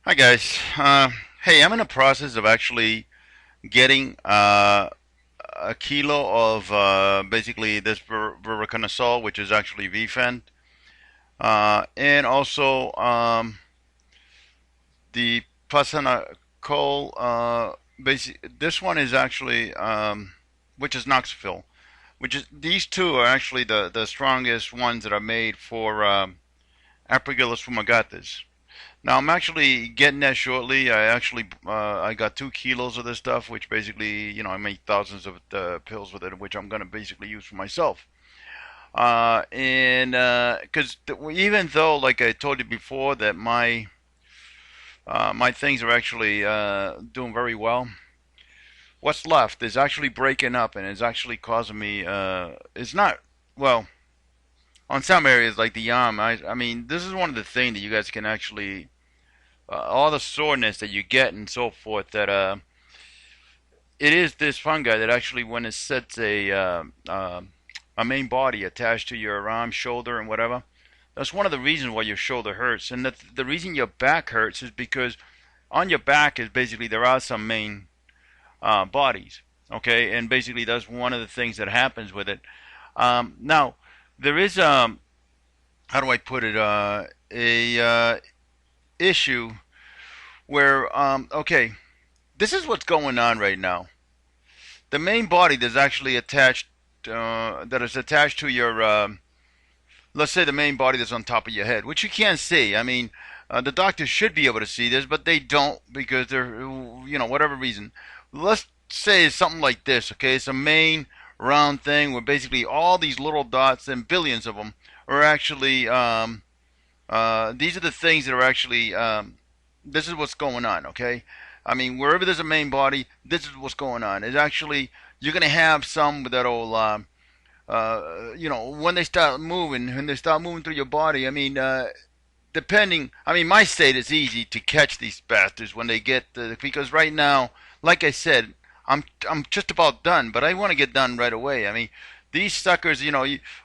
Hi guys. Hey, I'm in the process of actually getting a kilo of basically this voriconazole, which is actually VFen, and also the pasanacol. This one is actually which is Noxafil, which is these two are actually the strongest ones that are made for Apergillus fumigatus. Now I'm actually getting that shortly. I got 2 kilos of this stuff, which basically I made thousands of pills with it, which I'm gonna basically use for myself. And because even though, like I told you before, that my things are actually doing very well, what's left is actually breaking up, and it's actually causing me. It's not well on some areas like the arm. I mean, this is one of the things that you guys can actually all the soreness that you get and so forth that it is this fungi that actually when it sets a main body attached to your arm, shoulder, and whatever. That's one of the reasons why your shoulder hurts, and the reason your back hurts is because on your back is basically there are some main bodies, okay, and basically that's one of the things that happens with it. Now there is how do I put it a issue where okay, this is what's going on right now. The main body that's actually attached that is attached to your let's say the main body that's on top of your head, which you can't see. I mean, the doctors should be able to see this, but they don't because they're whatever reason. Let's say it's something like this. Okay, it's a main round thing where basically all these little dots and billions of them are actually these are the things that are actually this is what's going on, okay? I mean, wherever there's a main body, this is what's going on. It's actually you're gonna have some that'll, when they start moving through your body. I mean, depending. I mean, my state is easy to catch these bastards when they get because right now, like I said, I'm just about done, but I want to get done right away. I mean, these suckers,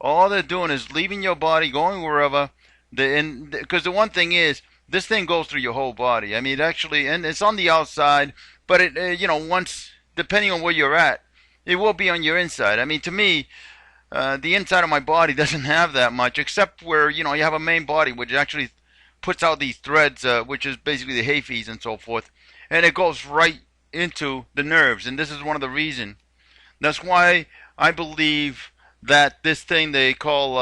all they're doing is leaving your body, going wherever. Because the one thing is, this thing goes through your whole body. I mean, it actually, and it's on the outside, but it, once depending on where you're at, it will be on your inside. I mean, to me, the inside of my body doesn't have that much, except where you have a main body which actually puts out these threads, which is basically the hyphae and so forth, and it goes right into the nerves. And this is one of the reasons. That's why I believe that this thing they call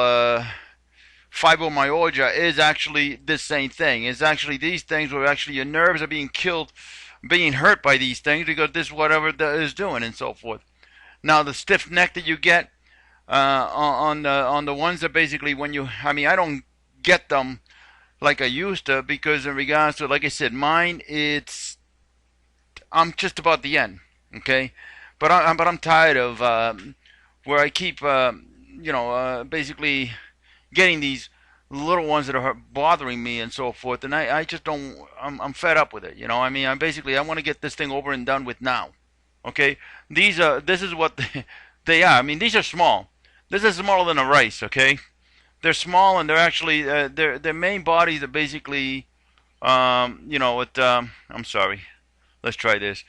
fibromyalgia is actually the same thing. It's actually these things where actually your nerves are being killed, being hurt by these things because this whatever that is doing and so forth. Now the stiff neck that you get on the ones that basically when you, I mean, I don't get them like I used to because in regards to, like I said, mine it's I'm just about the end, okay, but I'm tired of where I keep basically getting these little ones that are bothering me and so forth, and I just don't. I'm fed up with it. I mean, I want to get this thing over and done with now. Okay, this is what they are. I mean, these are small. This is smaller than a rice. Okay, they're small and they're actually their main bodies are basically I'm sorry. Let's try this.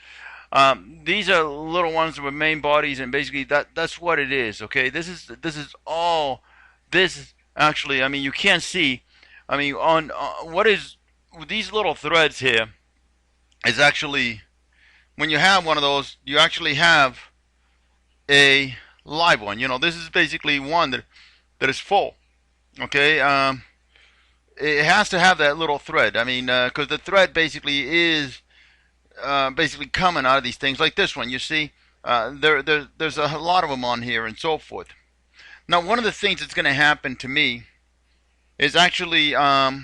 These are little ones with main bodies, and basically that's what it is. Okay, this is all this actually. I mean, you can't see. I mean, on what is these little threads here is actually when you have one of those, you actually have a live one. This is basically one that is full. Okay, it has to have that little thread. I mean, because the thread basically is basically coming out of these things like this one. You see, there's a lot of them on here and so forth. Now, one of the things that's going to happen to me is actually I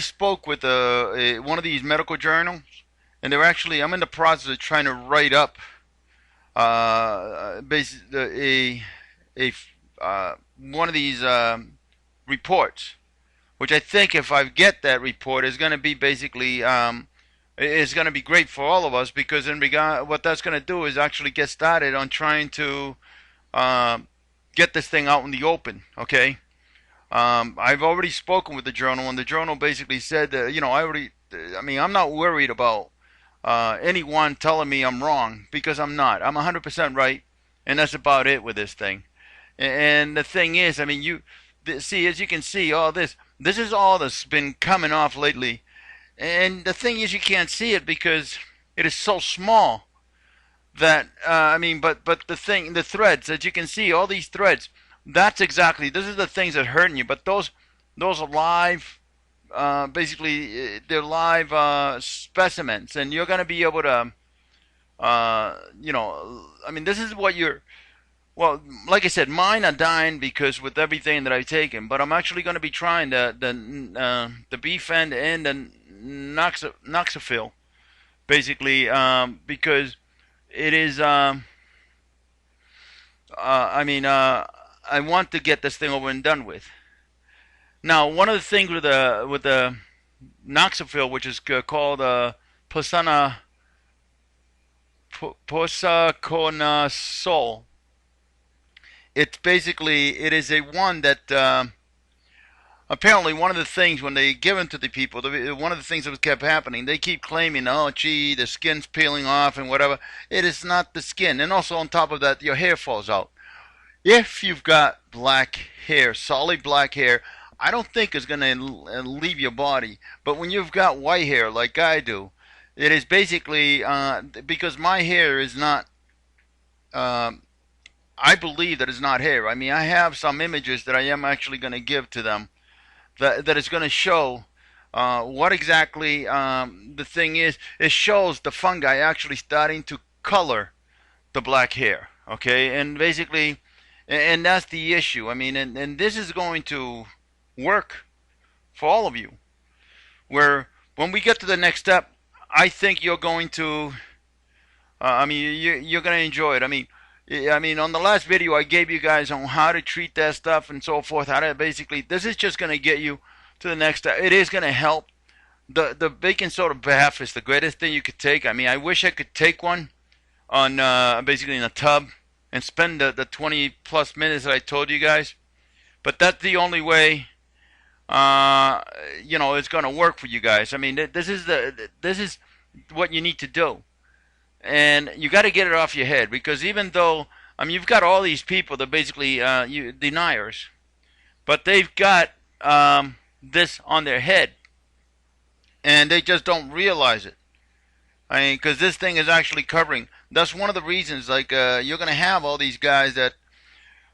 spoke with one of these medical journals, and they're actually I'm in the process of trying to write up basically a one of these reports, which I think if I get that report is going to be basically is going to be great for all of us because in regard what that's going to do is actually get started on trying to get this thing out in the open. Okay, I've already spoken with the journal, and the journal basically said that, I mean, I'm not worried about anyone telling me I'm wrong, because I'm not. I'm 100% right, and that's about it with this thing. And the thing is, I mean, see, as you can see, all this is all that's been coming off lately. And the thing is, you can't see it because it is so small that I mean, but the threads, as you can see, all these threads, that's exactly, this is the things that hurting you. But those are live, they're live specimens, and you're gonna be able to, I mean, this is what you're. Well, like I said, mine are dying because with everything that I've taken. But I'm actually going to be trying the Befend and the Noxophil, basically, because it is. I mean, I want to get this thing over and done with. Now, one of the things with the Noxophil, which is called Posaconazole, it's basically, it is a one that apparently one of the things when they give them to the people, one of the things that was kept happening, they keep claiming, oh gee, the skin's peeling off and whatever. It is not the skin, and also on top of that, your hair falls out. If you've got black hair, solid black hair, I don't think it's going to leave your body. But when you've got white hair like I do, it is basically because my hair is not. I believe that it's not hair. I mean, I have some images that I am actually going to give to them that is going to show what exactly the thing is. It shows the fungi actually starting to color the black hair. Okay, and basically, and that's the issue. I mean, and this is going to work for all of you. Where when we get to the next step, I think you're going to. I mean, you're going to enjoy it. I mean, on the last video I gave you guys on how to treat that stuff and so forth. How to basically, this is just going to get you to the next step. It is going to help. The baking soda bath is the greatest thing you could take. I mean, I wish I could take one on basically in a tub and spend the 20 plus minutes that I told you guys. But that's the only way, it's going to work for you guys. I mean, this is what you need to do. And you got to get it off your head, because even though, I mean, you've got all these people that basically deniers, but they've got this on their head, and they just don't realize it. I mean, because this thing is actually covering. That's one of the reasons. Like you're going to have all these guys that,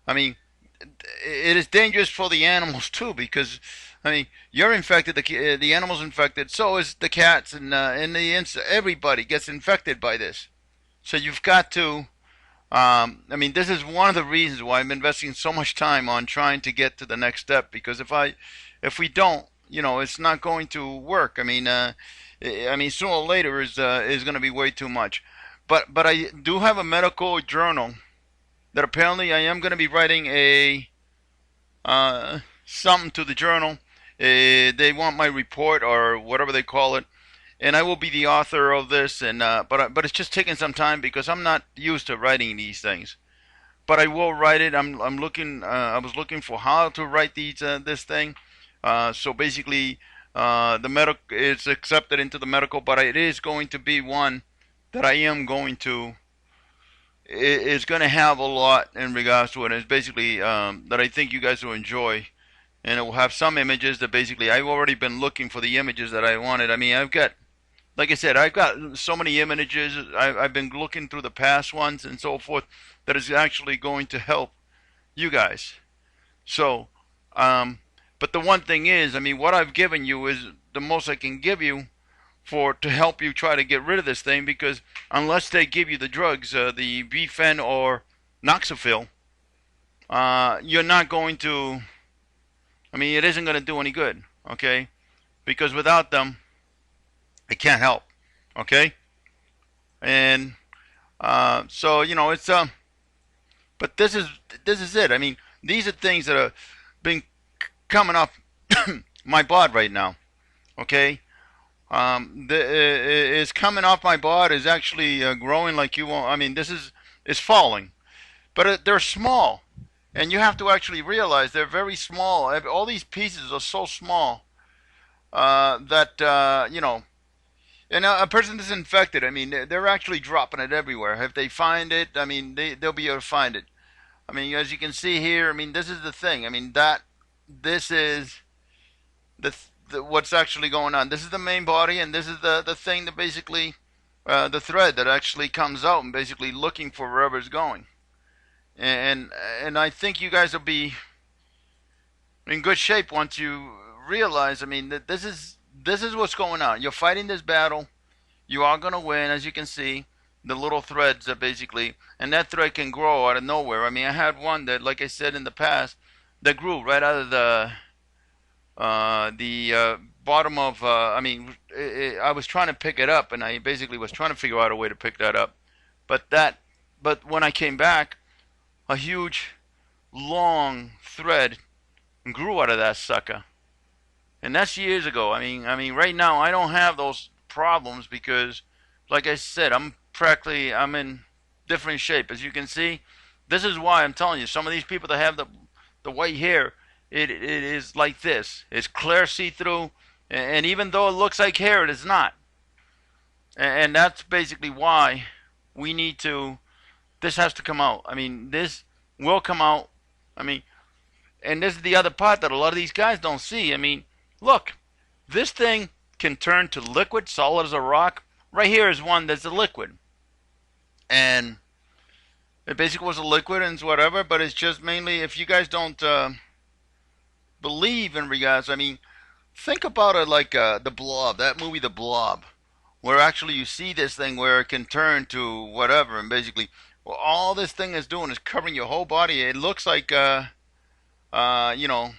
I mean, it is dangerous for the animals too, because I mean, you're infected, the animal's infected, so is the cats, and everybody gets infected by this. So you've got to, I mean, this is one of the reasons why I'm investing so much time on trying to get to the next step, because if we don't, it's not going to work. I mean, sooner or later is going to be way too much. But I do have a medical journal that apparently I am going to be writing a something to the journal. They want my report or whatever they call it, and I will be the author of this. And but it's just taking some time because I'm not used to writing these things. But I will write it. I'm looking. I was looking for how to write this thing. So basically, the medical is accepted into the medical, but it is going to be one that I am going to. It's going to have a lot in regards to it. It's basically that I think you guys will enjoy. And it will have some images that basically, I've already been looking for the images that I wanted. I mean, I've got, like I said, I've got so many images. I've been looking through the past ones and so forth that is actually going to help you guys. So, but the one thing is, I mean, what I've given you is the most I can give you to help you try to get rid of this thing, because unless they give you the drugs, the Bfen or Noxophil, you're not going to. I mean, it isn't going to do any good, okay? Because without them, it can't help, okay? And so it's but this is it. I mean, these are things that are been coming up my bod right now, okay? Is coming off my bod is actually growing like you won't. I mean, it's falling, but they're small. And you have to actually realize they're very small. All these pieces are so small that and a person is infected. I mean, they're actually dropping it everywhere. If they find it, I mean, they'll be able to find it. I mean, as you can see here, I mean, this is the thing. I mean, this is what's actually going on. This is the main body, and this is the thing that basically the thread that actually comes out and basically looking for wherever it's going. And and I think you guys will be in good shape once you realize. I mean, that this is what's going on. You're fighting this battle. You are gonna win, as you can see. The little threads that basically, and that thread can grow out of nowhere. I mean, I had one that, like I said in the past, that grew right out of the bottom of. I mean, I was trying to pick it up, and I basically was trying to figure out a way to pick that up. But but when I came back, a huge, long thread grew out of that sucker, and that's years ago. I mean, right now I don't have those problems because, like I said, I'm in different shape. As you can see, this is why I'm telling you. Some of these people that have the white hair, it is like this. It's clear, see-through, and even though it looks like hair, it is not. And that's basically why we need to. This has to come out. I mean, this will come out. I mean, and this is the other part that a lot of these guys don't see. I mean, look, this thing can turn to liquid, solid as a rock. Right here is one that's a liquid. And it basically was a liquid and whatever, but it's just mainly, if you guys don't believe in regards, I mean, think about it like The Blob, that movie The Blob, where actually you see this thing where it can turn to whatever, and basically, well, all this thing is doing is covering your whole body. It looks like, you know,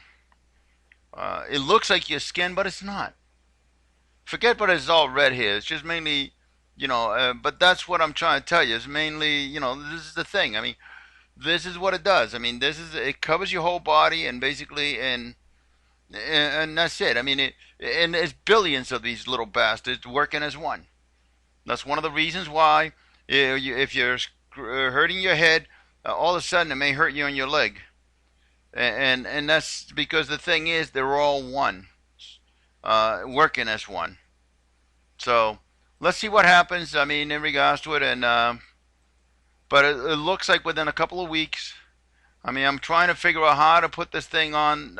it looks like your skin, but it's not. Forget what it's all red here. It's just mainly, but that's what I'm trying to tell you. It's mainly, this is the thing. I mean, this is what it does. I mean, it covers your whole body, and basically, and that's it. I mean, and there's billions of these little bastards working as one. That's one of the reasons why, if you're hurting your head, all of a sudden it may hurt you on your leg, and that's because the thing is they're all one, working as one. So let's see what happens. I mean, in regards to it, and but it looks like within a couple of weeks. I mean, I'm trying to figure out how to put this thing on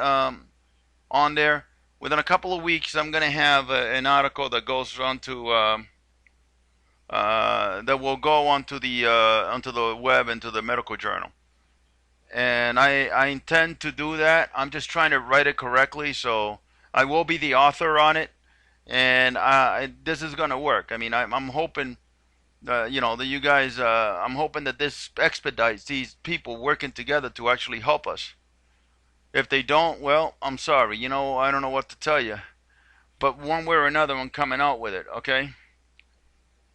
there. Within a couple of weeks, I'm gonna have an article that goes onto that will go onto the web and to the medical journal. And I intend to do that. I'm just trying to write it correctly, so I will be the author on it, and this is gonna work. I mean, I'm hoping, that you guys. I'm hoping that this expedites these people working together to actually help us. If they don't, well, I'm sorry. I don't know what to tell you. But one way or another, I'm coming out with it. Okay.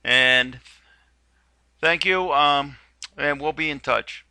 And thank you. And we'll be in touch.